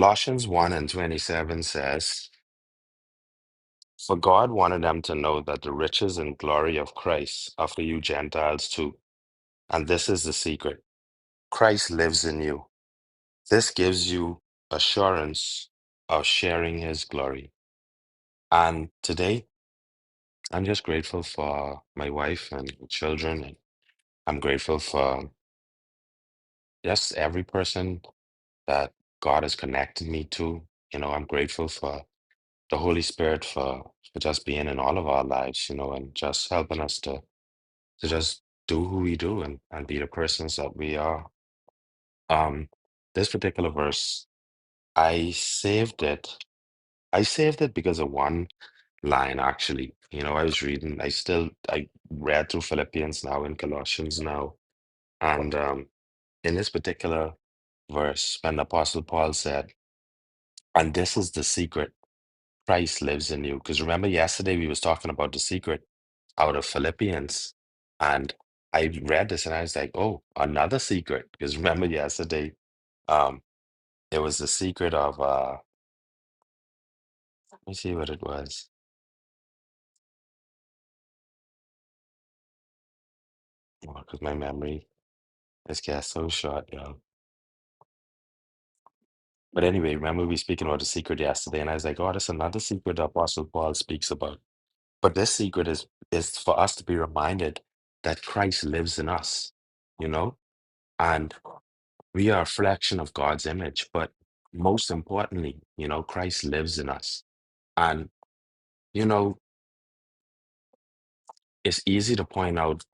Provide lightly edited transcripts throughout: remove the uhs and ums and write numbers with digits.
Colossians 1 and 27 says, For God wanted them to know that the riches and glory of Christ are for you Gentiles too. And this is the secret: Christ lives in you. This gives you assurance of sharing his glory. And today, I'm just grateful for my wife and children. And I'm grateful for just every person that God has connected me to. I'm grateful for the Holy Spirit for just being in all of our lives, and just helping us to just do who we do and be the persons that we are. Um, this particular verse, I saved it. I saved it because of one line actually. I was reading, I read through Philippians now and Colossians now. And in this particular verse, when the Apostle Paul said, and this is the secret, Christ lives in you. Because remember yesterday we was talking about the secret out of Philippians. And I read this and I was like, oh, another secret. Because remember yesterday, um, it was the secret of let me see what it was. Because my memory is got so short, y'all. But anyway, remember we speaking about the secret yesterday, and I was like, oh, that's another secret the Apostle Paul speaks about. But this secret is for us to be reminded that Christ lives in us, you know, and we are a reflection of God's image. But most importantly, Christ lives in us. And, you know, it's easy to point out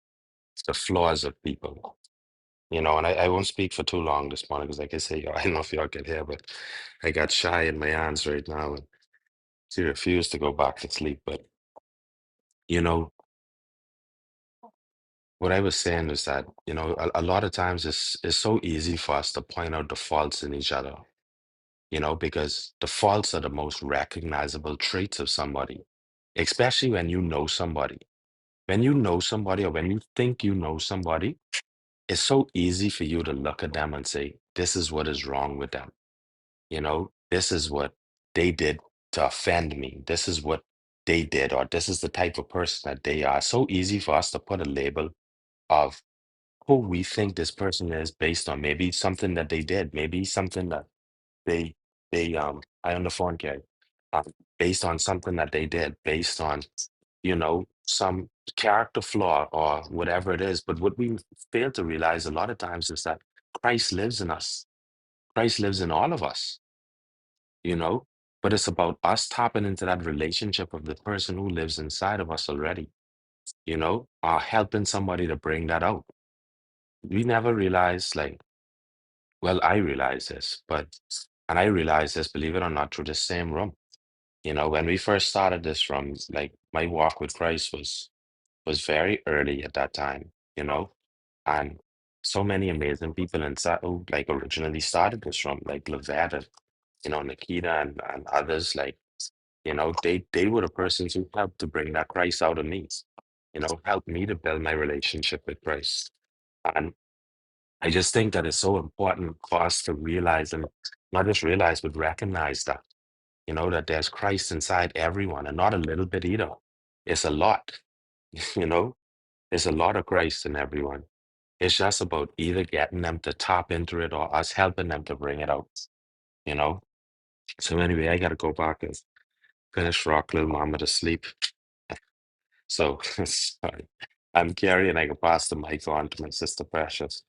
the flaws of people, and I won't speak for too long this morning because, like I say, I don't know if y'all can hear, but I got shy in my hands right now and she refused to go back to sleep. But, you know, what I was saying is that, a lot of times it's so easy for us to point out the faults in each other, because the faults are the most recognizable traits of somebody, especially when you know somebody. When you know somebody or when you think you know somebody, it's so easy for you to look at them and say, this is what is wrong with them. This is what they did to offend me. This is what they did, or this is the type of person that they are. So easy for us to put a label of who we think this person is based on maybe something that they did, maybe something that they I on the phone, Gary, based on something that they did, based on some character flaw or whatever it is. But what we fail to realize a lot of times is that Christ lives in us. Christ lives in all of us, you know. But it's about us tapping into that relationship of the person who lives inside of us already, helping somebody to bring that out. We never realize, like, well, I realize this, and I realize this, believe it or not, through the same room. When we first started this room, like my walk with Christ was very early at that time, and so many amazing people inside who like originally started this room, like Lavette and Nikita and others, like, they were the persons who helped to bring that Christ out of me, helped me to build my relationship with Christ. And I just think that it's so important for us to realize, and not just realize, but recognize that, that there's Christ inside everyone and not a little bit either. It's a lot, you know, there's a lot of Christ in everyone. It's just about either getting them to tap into it or us helping them to bring it out, you know? So anyway, I gotta go back and finish rock little mama to sleep. So sorry. I'm Gary and I can pass the mic on to my sister Precious.